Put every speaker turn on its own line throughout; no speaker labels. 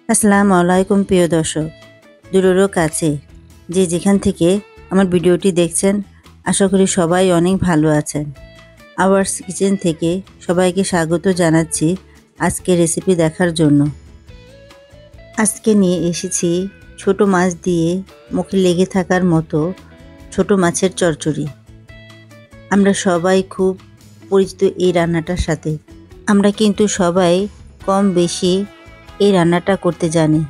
আসসালামু আলাইকুম প্রিয় দর্শক, দূরেরও কাছে যে যেখান থেকে আমার ভিডিওটি দেখছেন, আশা করি সবাই অনেক ভালো আছেন। আওয়ার্স কিচেন থেকে সবাইকে স্বাগত জানাচ্ছি আজকে রেসিপি দেখার জন্য। আজকে নিয়ে এসেছি ছোট মাছ দিয়ে মুখে লেগে থাকার মতো ছোট মাছের চচ্চড়ি। আমরা সবাই খুব পরিচিত এই রান্নাটার সাথে। আমরা কিন্তু সবাই কম বেশি এই রান্নাটা করতে জানি।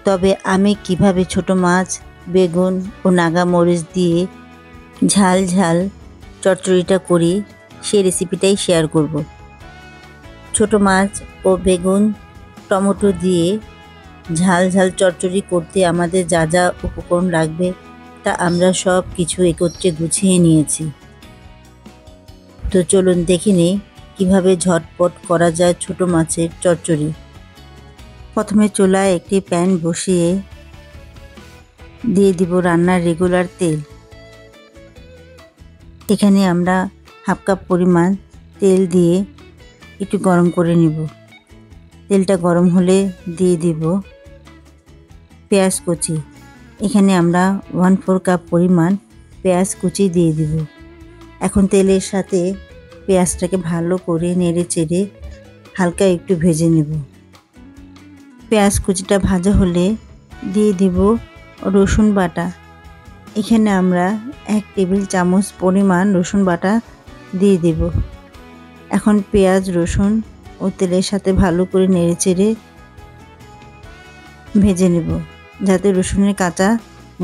তবে আমি কিভাবে ছোট মাছ, বেগুন ও নাগা মরিচ দিয়ে ঝাল ঝাল চচ্চড়িটা করি সেই রেসিপিটাই শেয়ার করব। ছোট মাছ ও বেগুন টমেটো দিয়ে ঝাল ঝাল চচ্চড়ি করতে আমাদের যা যা উপকরণ লাগবে তা আমরা সব কিছু একত্রে গুছিয়ে নিয়েছি। তো চলুন দেখে নিই কীভাবে ঝটপট করা যায় ছোট মাছের চচ্চড়ি। প্রথমে চুলায় একটি প্যান বসিয়ে দিয়ে দিব রান্নার রেগুলার তেল। এখানে আমরা হাফ কাপ পরিমাণ তেল দিয়ে একটু গরম করে নিব। তেলটা গরম হলে দিয়ে দিব পেঁয়াজ কুচি। এখানে আমরা 1/4 কাপ পরিমাণ পেঁয়াজ কুচি দিয়ে দিব। এখন তেলের সাথে পেঁয়াজটাকে ভালো করে নেড়ে চেড়ে হালকা একটু ভেজে নেব। পেঁয়াজ কুচিটা ভাজা হলে দিয়ে দিব রসুন বাটা। এখানে আমরা 1 টেবিল চামচ পরিমাণ রসুন বাটা দিয়ে দেব। এখন পেঁয়াজ, রসুন ও তেলের সাথে ভালো করে নেড়েচেড়ে ভেজে নেব যাতে রসুনের কাঁচা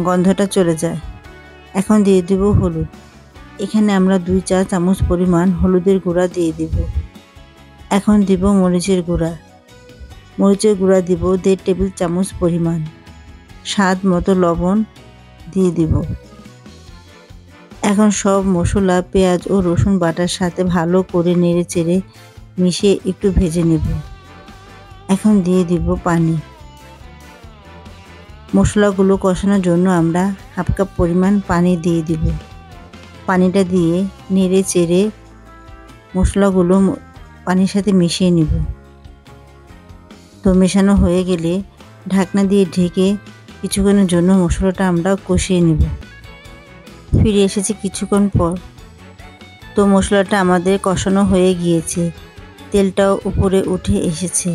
গন্ধটা চলে যায়। এখন দিয়ে দেব হলুদ। এখানে আমরা 2 চা চামচ পরিমাণ হলুদের গুঁড়া দিয়ে দেব। এখন দিব মরিচের গুঁড়া। মরিচের গুঁড়া দিব 1.5 টেবিল চামচ পরিমাণ। স্বাদ মতো লবণ দিয়ে দিব। এখন সব মশলা পেঁয়াজ ও রসুন বাটার সাথে ভালো করে নেড়ে চেড়ে মিশিয়ে একটু ভেজে নেব। এখন দিয়ে দিব পানি। মশলাগুলো কষানোর জন্য আমরা হাফ কাপ পরিমাণ পানি দিয়ে দিব। পানিটা দিয়ে নেড়ে চেড়ে মশলাগুলো পানির সাথে মিশিয়ে নেব। তো মেশানো হয়ে গেলে ঢাকনা দিয়ে ঢেকে কিছুক্ষণের জন্য মশলাটা আমরা কষিয়ে নেব। ফিরে এসেছি কিছুক্ষণ পর। তো মশলাটা আমাদের কষানো হয়ে গিয়েছে, তেলটাও উপরে উঠে এসেছে।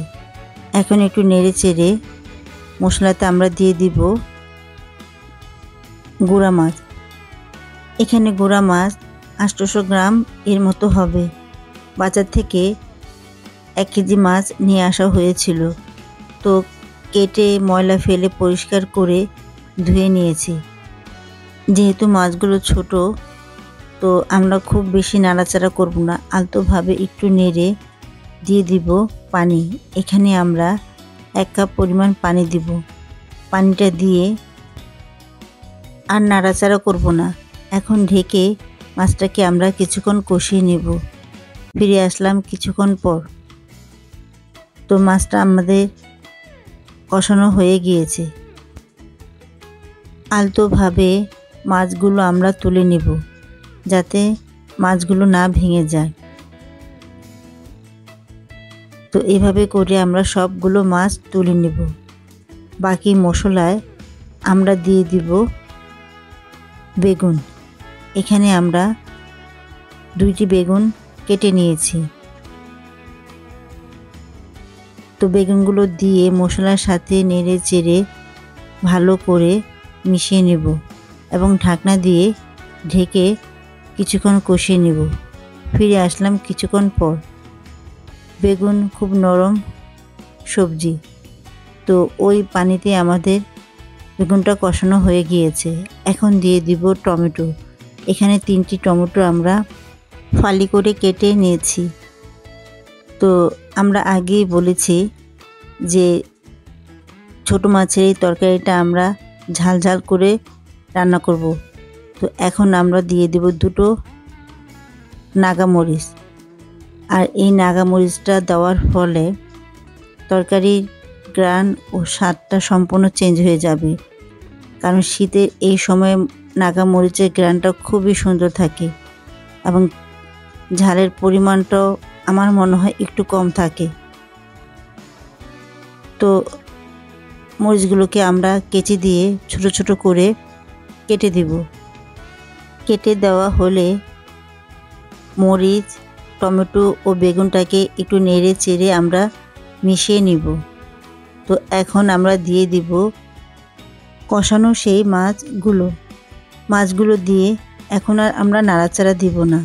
এখন একটু নেড়ে চেড়ে মশলাতে আমরা দিয়ে দিব গুঁড়া মাছ। এখানে গুঁড়া মাছ 800 গ্রাম এর মতো হবে। বাজার থেকে 1 কেজি মাছ নিয়ে আসা হয়েছিল। তো কেটে ময়লা ফেলে পরিষ্কার করে ধুয়ে নিয়েছি। যেহেতু মাছগুলো ছোট, তো আমরা খুব বেশি নাড়াচাড়া করব না, আলতোভাবে একটু নেড়ে দিয়ে দিব পানি। এখানে আমরা 1 কাপ পরিমাণ পানি দিব। পানিটা দিয়ে আর নাড়াচাড়া করব না। এখন ঢেকে মাছটাকে আমরা কিছুক্ষণ কষিয়ে নেব। ফিরে আসলাম কিছুক্ষণ পর। তো মাছটা আমাদের কষানো হয়ে গিয়েছে। আলতোভাবে মাছগুলো আমরা তুলে নেব যাতে মাছগুলো না ভেঙে যায়। তো এভাবে করে আমরা সবগুলো মাছ তুলে নেব। বাকি মশলায় আমরা দিয়ে দিব বেগুন। এখানে আমরা 2টি বেগুন কেটে নিয়েছি। তো বেগুনগুলো দিয়ে মশলার সাথে নেড়ে চেড়ে ভালো করে মিশিয়ে নেব এবং ঢাকনা দিয়ে ঢেকে কিছুক্ষণ কষিয়ে নেব। ফিরে আসলাম কিছুক্ষণ পর। বেগুন খুব নরম সবজি, তো ওই পানিতে আমাদের বেগুনটা কষানো হয়ে গিয়েছে। এখন দিয়ে দিব টমেটো। এখানে 3টি টমেটো আমরা ফালি করে কেটে নিয়েছি। তো আমরা আগেই বলেছি যে ছোট মাছের এই তরকারিটা আমরা ঝাল ঝাল করে রান্না করব। তো এখন আমরা দিয়ে দেব 2টো নাগা মরিচ। আর এই নাগা মরিচটা দেওয়ার ফলে তরকারির গ্রান ও স্বাদটা সম্পূর্ণ চেঞ্জ হয়ে যাবে। কারণ শীতের এই সময়ে নাগা মরিচের গ্রানটা খুবই সুন্দর থাকে এবং ঝালের পরিমাণটাও আমার মনে হয় একটু কম থাকে। তো মরিচগুলোকে আমরা কেচি দিয়ে ছোট ছোট করে কেটে দেব। কেটে দেওয়া হলে মরিচ, টমেটো ও বেগুনটাকে একটু নেড়ে চেড়ে আমরা মিশিয়ে নিব। তো এখন আমরা দিয়ে দিব কষানো সেই মাছগুলো দিয়ে এখন আর আমরা নাড়াচাড়া দিব না।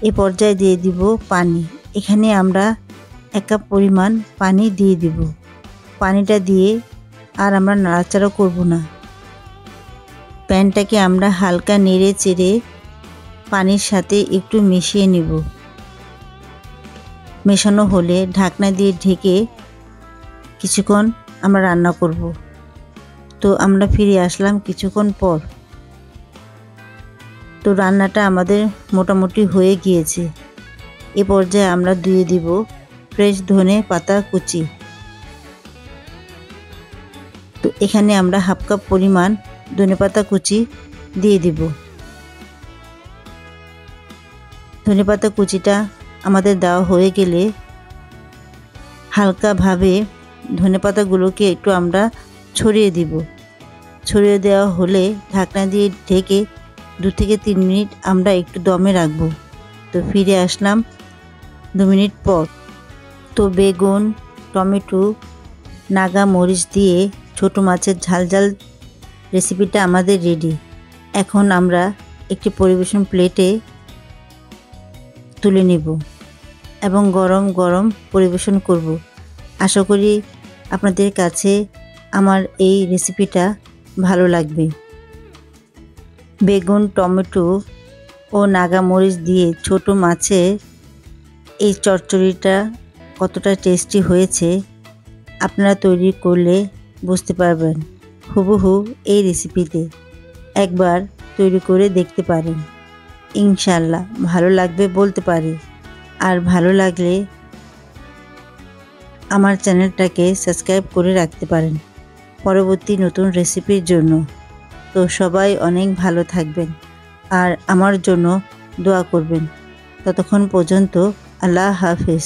এ পর্যায়ে দিয়ে দিব পানি। এখানে আমরা 1 কাপ পরিমাণ পানি দিয়ে দিব। পানিটা দিয়ে আর আমরা নাড়াচাড়া করব না। প্যানটাকে আমরা হালকা নেড়ে চেড়ে পানির সাথে একটু মিশিয়ে নিব। মেশানো হলে ঢাকনা দিয়ে ঢেকে কিছুক্ষণ আমরা রান্না করব। তো আমরা ফিরে আসলাম কিছুক্ষণ পর। তো রান্নাটা আমাদের মোটামুটি হয়ে গিয়েছে। এ পর্যায়ে আমরা দিয়ে দিব ফ্রেশ ধনে পাতা কুচি। তো এখানে আমরা 1/2 কাপ পরিমাণ ধনেপাতা কুচি দিয়ে দিব। ধনেপাতা কুচিটা আমাদের দেওয়া হয়ে গেলে হালকাভাবে ধনেপাতাগুলোকে একটু আমরা ছড়িয়ে দিব। ছড়িয়ে দেওয়া হলে ঢাকনা দিয়ে ঢেকে 2 থেকে 3 মিনিট আমরা একটু দমে রাখব। তো ফিরে আসলাম 2 মিনিট পর। তো বেগুন, টমেটো, নাগা মরিচ দিয়ে ছোট মাছের ঝাল রেসিপিটা আমাদের রেডি। এখন আমরা একটি পরিবেশন প্লেটে তুলে নেব এবং গরম গরম পরিবেশন করব। আশা করি আপনাদের কাছে আমার এই রেসিপিটা ভালো লাগবে। বেগুন, টমেটো ও নাগা মরিচ দিয়ে ছোট মাছের এই চচ্চড়িটা কতটা টেস্টি হয়েছে আপনারা তৈরি করলে বুঝতে পারবেন। হুবহু এই রেসিপিতে একবার তৈরি করে দেখতে পারেন, ইনশাল্লাহ ভালো লাগবে বলতে পারি। আর ভালো লাগলে আমার চ্যানেলটাকে সাবস্ক্রাইব করে রাখতে পারেন পরবর্তী নতুন রেসিপির জন্য। তো সবাই অনেক ভালো থাকবেন আর আমার জন্য দোয়া করবেন। ততক্ষণ পর্যন্ত আল্লাহ হাফেজ।